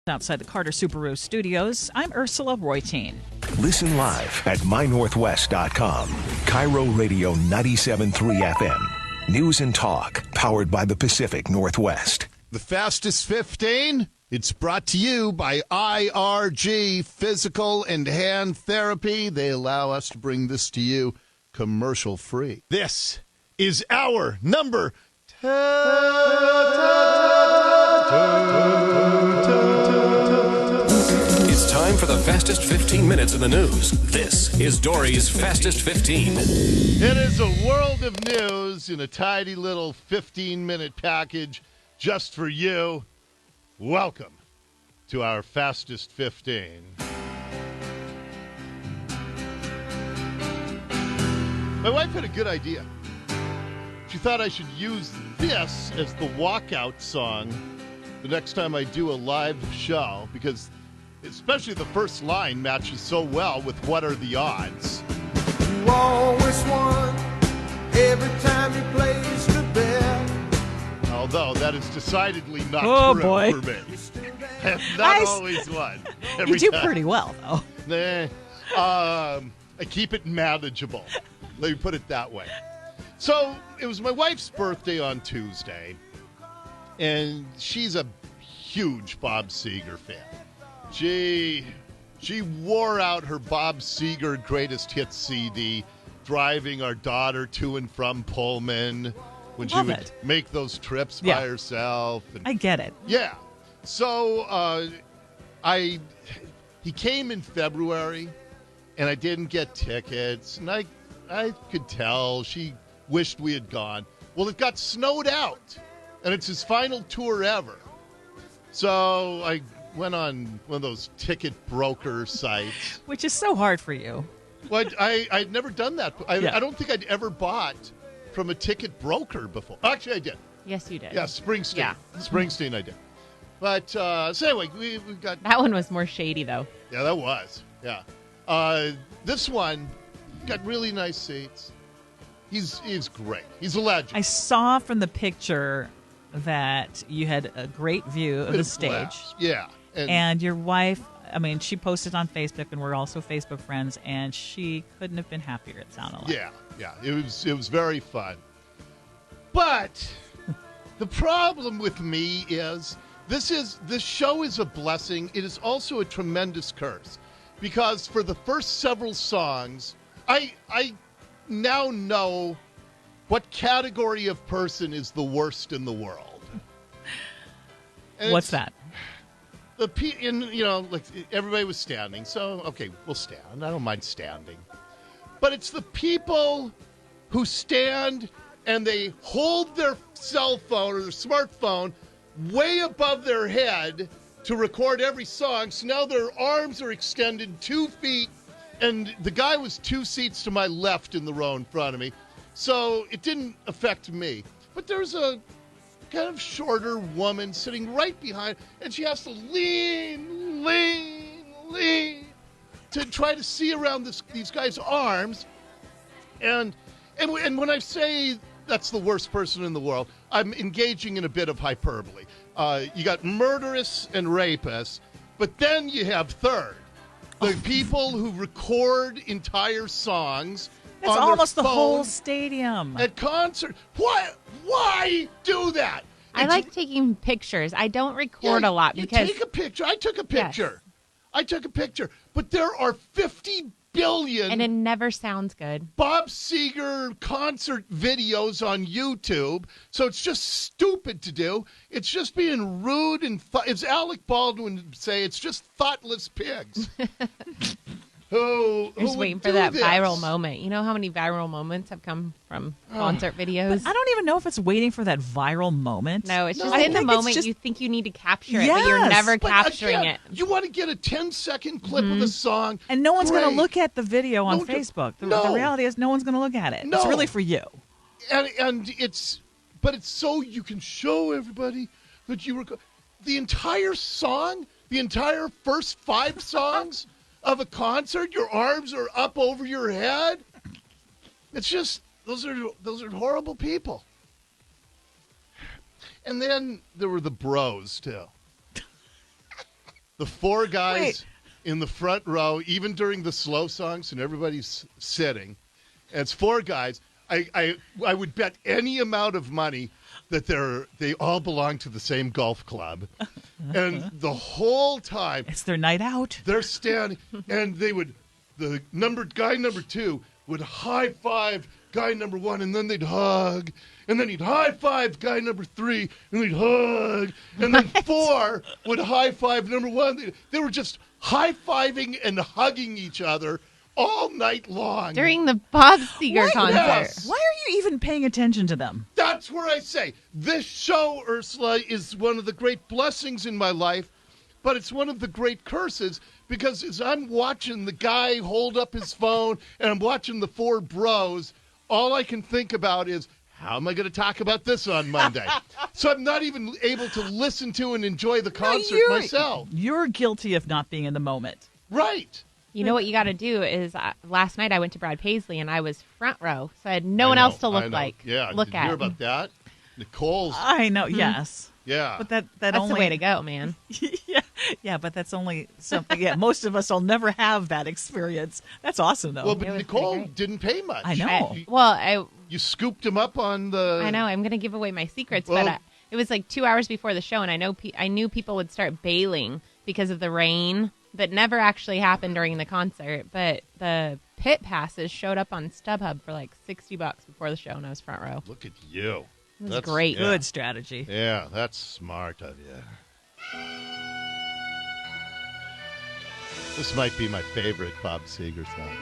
Outside the Carter Subaru Studios, I'm Ursula Royteen. Listen live at mynorthwest.com. KIRO Radio 97.3 FM. News and talk, powered by the Pacific Northwest. The Fastest 15, it's brought to you by IRG Physical and Hand Therapy. They allow us to bring this to you commercial-free. This is our number 10. It's time for the fastest 15 minutes in the news. This is Dori's Fastest 15. It is a world of news in a tidy little 15-minute package just for you. Welcome to our Fastest 15. My wife had a good idea. She thought I should use this as the walkout song the next time I do a live show, because especially the first line matches so well with What Are the Odds? You always won every time you placed a bet. Although that is decidedly not true boy. for me. Not always won. You do pretty well, though. I keep it manageable. Let me put it that way. So it was my wife's birthday on Tuesday, and she's a huge Bob Seger fan. She wore out her Bob Seger Greatest Hits CD, driving our daughter to and from Pullman when she would make those trips by herself. And, I get it. Yeah. So he came in February, and I didn't get tickets, and I could tell she wished we had gone. Well, it got snowed out, and it's his final tour ever. So I went on one of those ticket broker sites. Which is so hard for you. Well, I'd never done that. I don't think I'd ever bought from a ticket broker before. Actually, I did. Yes, you did. Yeah, Springsteen. Yeah. Springsteen I did. But, so anyway, we got... That one was more shady, though. Yeah, that was. Yeah. This one got really nice seats. He's great. He's a legend. I saw from the picture that you had a great view of the stage. Laughs. Yeah. And your wife, I mean, she posted on Facebook, and we're also Facebook friends, and she couldn't have been happier, it sounded like. Yeah. It was very fun. But the problem with me is this show is a blessing. It is also a tremendous curse, because for the first several songs, I now know what category of person is the worst in the world. And what's that? Like everybody was standing, so okay, we'll stand. I don't mind standing. But it's the people who stand and they hold their cell phone or their smartphone way above their head to record every song. So now their arms are extended 2 feet, and the guy was 2 seats to my left in the row in front of me. So it didn't affect me. But there's a kind of shorter woman sitting right behind, and she has to lean to try to see around these guys' arms. And when I say that's the worst person in the world, I'm engaging in a bit of hyperbole. You got murderous and rapists, but then you have third. The people who record entire songs It's on almost their the whole phone stadium. at concert. What? Why do that? I like taking pictures. I don't record a lot because... You take a picture. I took a picture. Yes. I took a picture. But there are 50 billion... And it never sounds good. Bob Seger concert videos on YouTube. So it's just stupid to do. It's just being rude and... As Alec Baldwin would say, it's just thoughtless pigs. Just waiting for that viral moment. You know how many viral moments have come from concert videos? But I don't even know if it's waiting for that viral moment. No, it's just in the moment you think you need to capture it, but you're never capturing it. You want to get a 10-second clip of a song. And no one's going to look at the video on Facebook. The reality is no one's going to look at it. No. It's really for you. And it's so you can show everybody that you were... The entire song, the entire first 5 songs... of a concert, your arms are up over your head. It's just those are horrible people. And then there were the bros too. The four guys Wait. in the front row, even during the slow songs and everybody's sitting, and it's four guys. I would bet any amount of money that they all belong to the same golf club. And the whole time It's their night out. they're standing, and the guy number 2 would high five guy number 1, and then they'd hug, and then he'd high five guy number 3, and they'd hug, and then 4 would high five number 1. They were just high fiving and hugging each other all night long. During the Bob Seger concert. Yes. Why are you even paying attention to them? That's where I say this show, Ursula, is one of the great blessings in my life, but it's one of the great curses, because as I'm watching the guy hold up his phone and I'm watching the four bros, all I can think about is, how am I going to talk about this on Monday? So I'm not even able to listen to and enjoy the concert myself. You're guilty of not being in the moment. Right. You know what you got to do is last night I went to Brad Paisley and I was front row, so I had no one else to look like. Yeah, look did at. you hear about that? Nicole's. I know, yes. Yeah. But that That's only the way to go, man. yeah, but that's only something. Yeah, most of us will never have that experience. That's awesome, though. Well, but It was Nicole pretty great. didn't pay much. I know. You scooped him up on the. I know I'm going to give away my secrets, Well- but it was like 2 hours before the show, and I knew people would start bailing because of the rain. That never actually happened during the concert, but the pit passes showed up on StubHub for like $60 before the show, and I was front row. Look at you. It was great. Yeah. Good strategy. Yeah, that's smart of you. This might be my favorite Bob Seger song.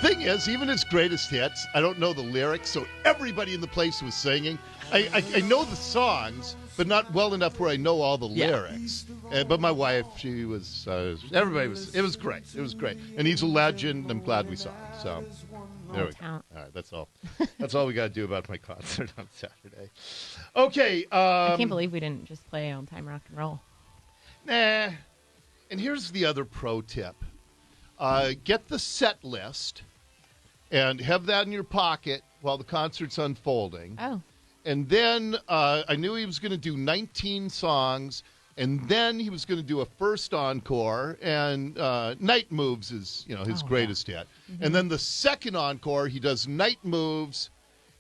Thing is, even his greatest hits, I don't know the lyrics, so everybody in the place was singing. I know the songs, but not well enough where I know all the lyrics. But my wife, she was, everybody was, it was great. It was great. And he's a legend. I'm glad we saw him. So there we go. All right, that's all. That's all we got to do about my concert on Saturday. Okay. I can't believe we didn't just play on time rock and roll. Nah. And here's the other pro tip. Get the set list and have that in your pocket while the concert's unfolding. Oh. And then I knew he was going to do 19 songs, and then he was going to do a first encore, and Night Moves is, his greatest hit. Mm-hmm. And then the second encore, he does Night Moves,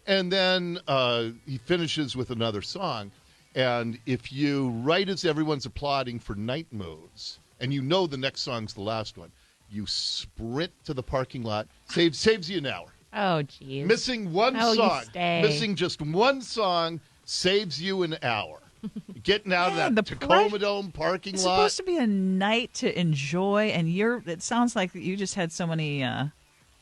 and then he finishes with another song. And if you, right as everyone's applauding for Night Moves, and you know the next song's the last one, you sprint to the parking lot. Saves you an hour. Oh, geez. Missing one you song. stay. Missing just one song saves you an hour. Getting out of Man, that the Tacoma Dome parking It's lot. supposed to be a night to enjoy, and it sounds like you just had so many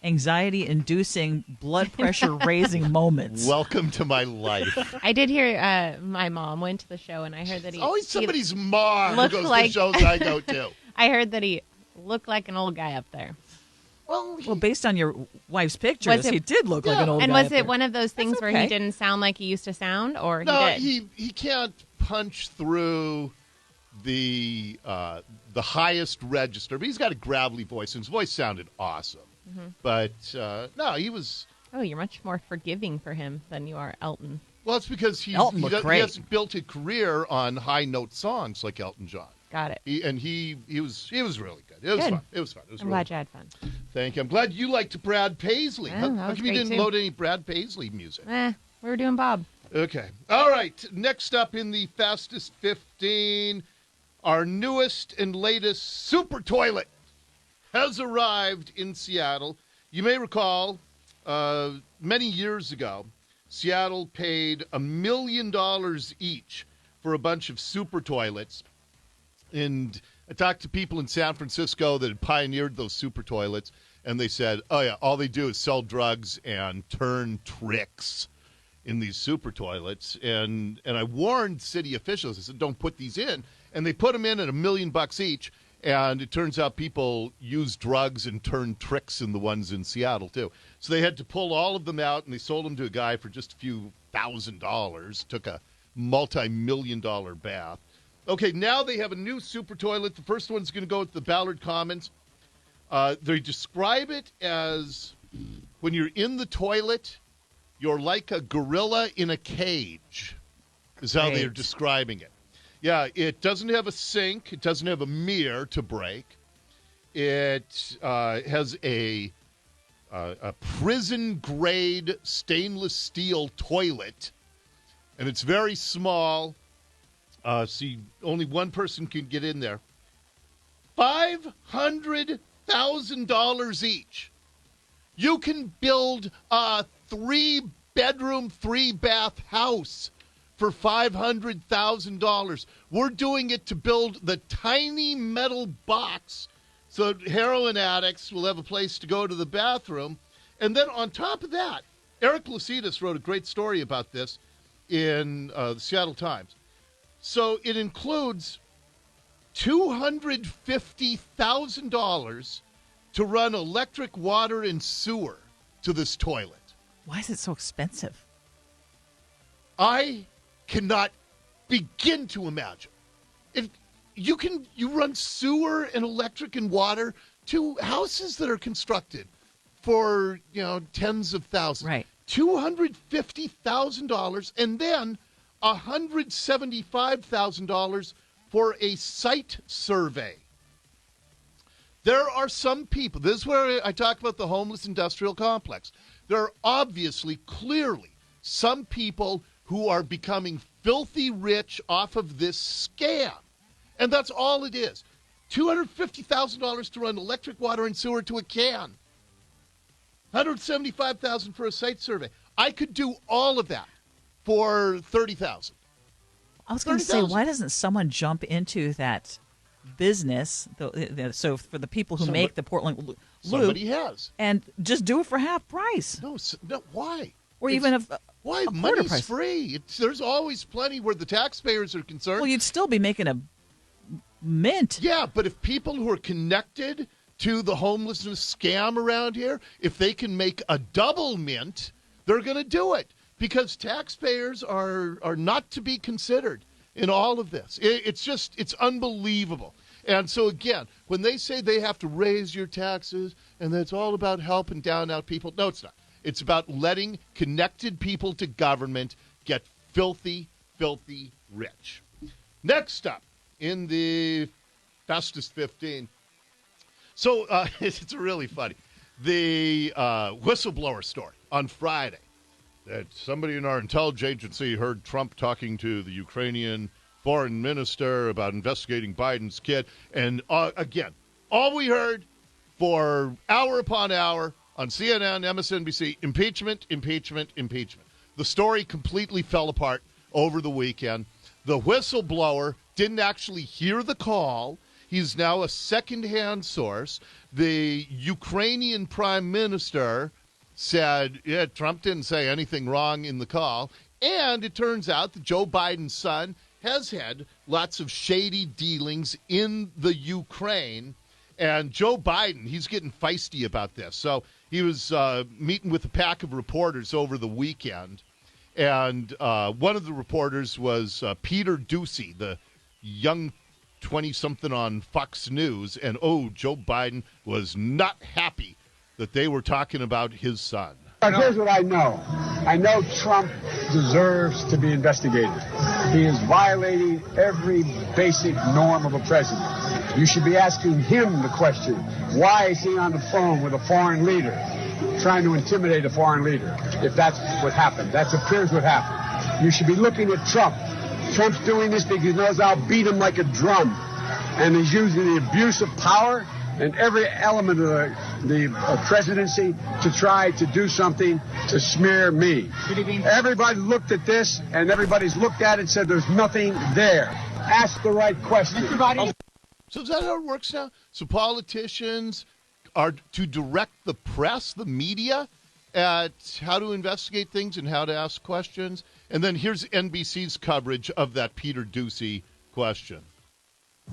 anxiety-inducing, blood pressure-raising moments. Welcome to my life. I did hear my mom went to the show, and I heard that Always somebody's mom who looked goes like- to shows I go to. I heard that he looked like an old guy up there. Well, based on your wife's pictures, he did look like an old And guy. was it one of those things where he okay. didn't sound like he used to sound, or he No, did? he can't punch through the highest register, but he's got a gravelly voice, and his voice sounded awesome. Mm-hmm. But no, he was. Oh, you're much more forgiving for him than you are Elton. Well, it's because he hasn't built a career on high note songs like Elton John. Got it. He was really good. It was Good. fun. It was fun. It was I'm really glad you had fun. Thank you. I'm glad you liked Brad Paisley. Yeah, How that come was you great, didn't too. load any Brad Paisley music? We were doing Bob. Okay. All right. Next up in the Fastest 15, our newest and latest super toilet has arrived in Seattle. You may recall many years ago, Seattle paid $1 million each for a bunch of super toilets. And I talked to people in San Francisco that had pioneered those super toilets, and they said, oh, yeah, all they do is sell drugs and turn tricks in these super toilets. And I warned city officials. I said, don't put these in. And they put them in at $1 million each. And it turns out people use drugs and turn tricks in the ones in Seattle, too. So they had to pull all of them out, and they sold them to a guy for just a few $1,000. Took a multi-million-dollar bath. Okay, now they have a new super toilet. The first one's going to go at the Ballard Commons. They describe it as when you're in the toilet, you're like a gorilla in a cage, is how they're describing it. Yeah, it doesn't have a sink. It doesn't have a mirror to break. It has a prison-grade stainless steel toilet, and it's very small. Only one person can get in there. $500,000 each. You can build a 3-bedroom, 3-bath house for $500,000. We're doing it to build the tiny metal box so heroin addicts will have a place to go to the bathroom. And then on top of that, Eric Lucidas wrote a great story about this in the Seattle Times. So it includes $250,000 to run electric, water, and sewer to this toilet. Why is it so expensive? I cannot begin to imagine. If you run sewer and electric and water to houses that are constructed for, tens of thousands. Right. $250,000 and then $175,000 for a site survey. There are some people, this is where I talk about the homeless industrial complex. There are obviously, clearly, some people who are becoming filthy rich off of this scam. And that's all it is. $250,000 to run electric, water, and sewer to a can. $175,000 for a site survey. I could do all of that for $30,000. I was going to say, why doesn't someone jump into that business? So for the people who make the Portland Loop, somebody has, and just do it for half price. No, why? Or even why? Money's price. Free. There's always plenty where the taxpayers are concerned. Well, you'd still be making a mint. Yeah, but if people who are connected to the homelessness scam around here, if they can make a double mint, they're going to do it. Because taxpayers are not to be considered in all of this. It's unbelievable. And so, again, when they say they have to raise your taxes and that it's all about helping down out people, no, it's not. It's about letting connected people to government get filthy, filthy rich. Next up in the Fastest 15. So it's really funny. The whistleblower story on Friday. That somebody in our intelligence agency heard Trump talking to the Ukrainian foreign minister about investigating Biden's kid. And again, all we heard for hour upon hour on CNN, MSNBC, impeachment, impeachment, impeachment. The story completely fell apart over the weekend. The whistleblower didn't actually hear the call. He's now a secondhand source. The Ukrainian prime minister said, yeah, Trump didn't say anything wrong in the call. And it turns out that Joe Biden's son has had lots of shady dealings in the Ukraine. And Joe Biden, he's getting feisty about this. So he was meeting with a pack of reporters over the weekend. And one of the reporters was Peter Doocy, the young 20-something on Fox News. And, Joe Biden was not happy that they were talking about his son. Here's what I know. I know Trump deserves to be investigated. He is violating every basic norm of a president. You should be asking him the question, why is he on the phone with a foreign leader, trying to intimidate a foreign leader, if that's what happened. That appears what happened. You should be looking at Trump. Trump's doing this because he knows I'll beat him like a drum. And he's using the abuse of power and every element of the presidency to try to do something to smear me. Everybody looked at this, and everybody's looked at it and said there's nothing there. Ask the right question. So is that how it works now? So politicians are to direct the press, the media, at how to investigate things and how to ask questions? And then here's NBC's coverage of that Peter Doocy question.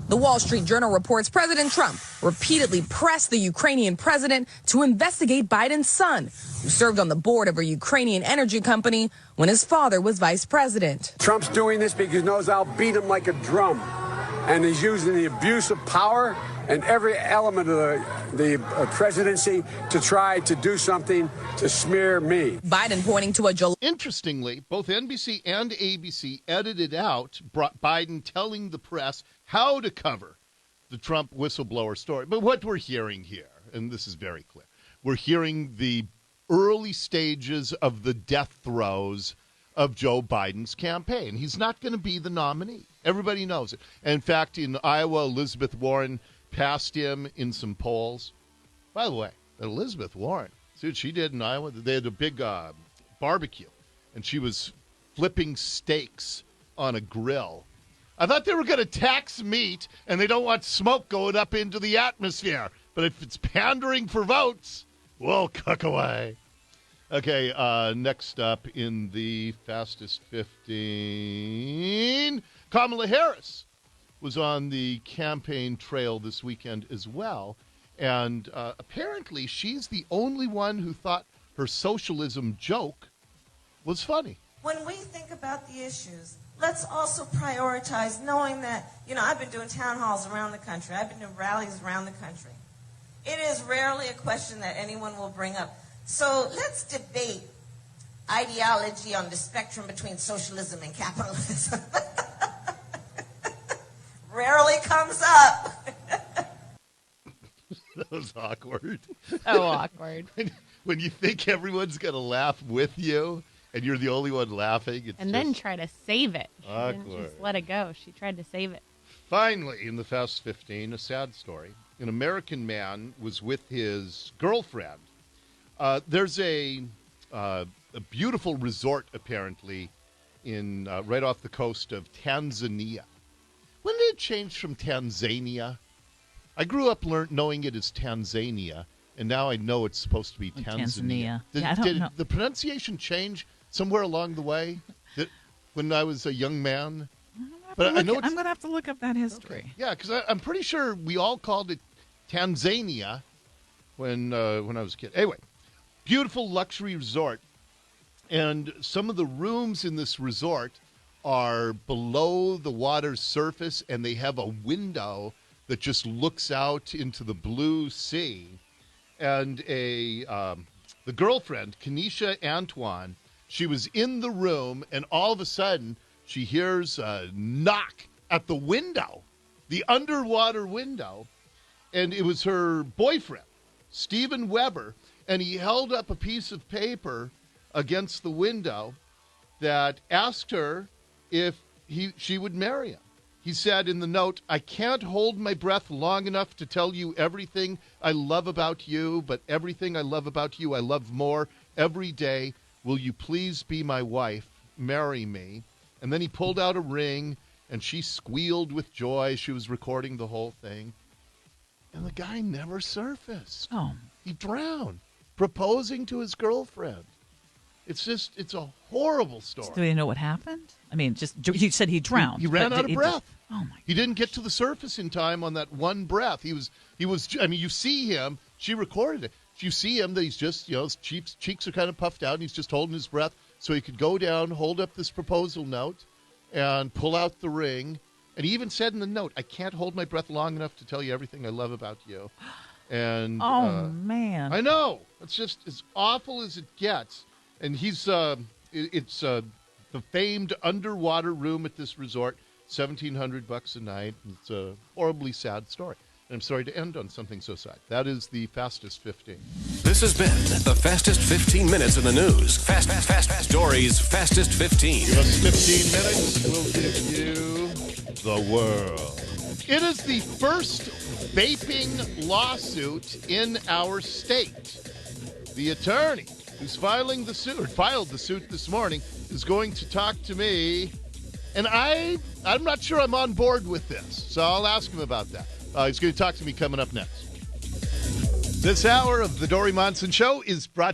The Wall Street Journal reports President Trump repeatedly pressed the Ukrainian president to investigate Biden's son, who served on the board of a Ukrainian energy company when his father was vice president. Trump's doing this because he knows I'll beat him like a drum. And he's using the abuse of power and every element of the presidency to try to do something to smear me. Biden pointing to a July. Interestingly, both NBC and ABC edited out Biden telling the press how to cover the Trump whistleblower story. But what we're hearing here, and this is very clear, we're hearing the early stages of the death throes of Joe Biden's campaign. He's not going to be the nominee. Everybody knows it. And in fact, in Iowa, Elizabeth Warren passed him in some polls. By the way, Elizabeth Warren, see what she did in Iowa? They had a big barbecue, and she was flipping steaks on a grill. I thought they were going to tax meat, and they don't want smoke going up into the atmosphere. But if it's pandering for votes, we'll cook away. Okay, next up in the Fastest 15, Kamala Harris was on the campaign trail this weekend as well. And apparently she's the only one who thought her socialism joke was funny. When we think about the issues, let's also prioritize knowing that, I've been doing town halls around the country. I've been doing rallies around the country. It is rarely a question that anyone will bring up. So let's debate ideology on the spectrum between socialism and capitalism. Rarely comes up. That was awkward. So awkward. When you think everyone's going to laugh with you and you're the only one laughing. It's and then try to save it. She awkward. didn't just let it go. She tried to save it. Finally, in the Fast 15, a sad story. An American man was with his girlfriend. There's a beautiful resort, apparently, in right off the coast of Tanzania. When did it change from Tanzania? I grew up knowing it as Tanzania, and now I know it's supposed to be Tanzania. Did the pronunciation change somewhere along the way when I was a young man? I'm going to have to look up that history. Okay. Yeah, because I'm pretty sure we all called it Tanzania when I was a kid. Anyway, beautiful luxury resort. And some of the rooms in this resort are below the water's surface, and they have a window that just looks out into the blue sea. And the girlfriend, Kenesha Antoine, she was in the room, and all of a sudden she hears a knock at the window, the underwater window, and it was her boyfriend, Steven Weber, and he held up a piece of paper against the window that asked her if she would marry him. He said in the note, "I can't hold my breath long enough to tell you everything I love about you, but everything I love about you I love more every day. Will you please be my wife? Marry me." And then he pulled out a ring, and she squealed with joy. She was recording the whole thing. And the guy never surfaced. Oh. He drowned, proposing to his girlfriend. It's a horrible story. Do they know what happened? I mean, you said he drowned. He ran out of breath. Oh my! He didn't get to the surface in time on that one breath. He was. I mean, you see him. She recorded it. You see him that he's just, his cheeks are kind of puffed out, and he's just holding his breath so he could go down, hold up this proposal note, and pull out the ring. And he even said in the note, "I can't hold my breath long enough to tell you everything I love about you." And man, I know, it's just as awful as it gets. And it's the famed underwater room at this resort, $1,700 a night. It's a horribly sad story. And I'm sorry to end on something so sad. That is the Fastest 15. This has been the Fastest 15 Minutes in the News. Fast. Dory's Fastest 15. Give us 15 minutes, we'll give you the world. It is the first vaping lawsuit in our state. The attorney who's filed the suit this morning, is going to talk to me, and I'm not sure I'm on board with this, so I'll ask him about that. He's going to talk to me coming up next. This hour of the Dori Monson Show is brought